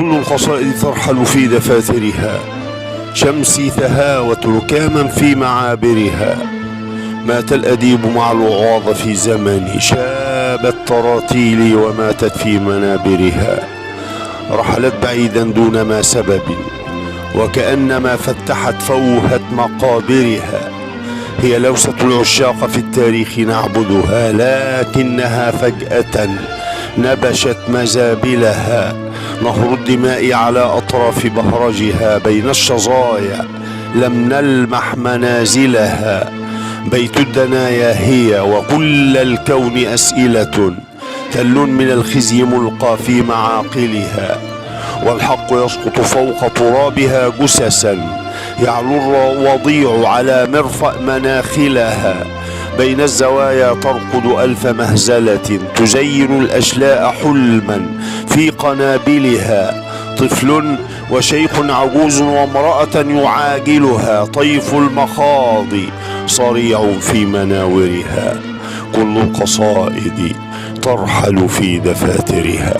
كل القصائد ترحل في دفاترها، شمسي تهاوت ركاما في معابرها. مات الأديب مع الوغاض في زمني، شابت تراتيلي وماتت في منابرها. رحلت بعيدا دون ما سبب، وكأنما فتحت فوهة مقابرها. هي لوسة العشاق في التاريخ نعبدها، لكنها فجأة نبشت مزابلها. نهر الدماء على أطراف بهرجها، بين الشظايا لم نلمح منازلها. بيت الدنايا هي وكل الكون أسئلة، تل من الخزي ملقى في معاقلها. والحق يسقط فوق ترابها جسسا، يعلو الوضيع على مرفأ مناخلها. بين الزوايا ترقد ألف مهزلة، تزين الأشلاء حلما في قنابلها. طفل وشيخ عجوز وامرأة يعاجلها، طيف المخاض صريع في مناورها. كل القصائد ترحل في دفاترها.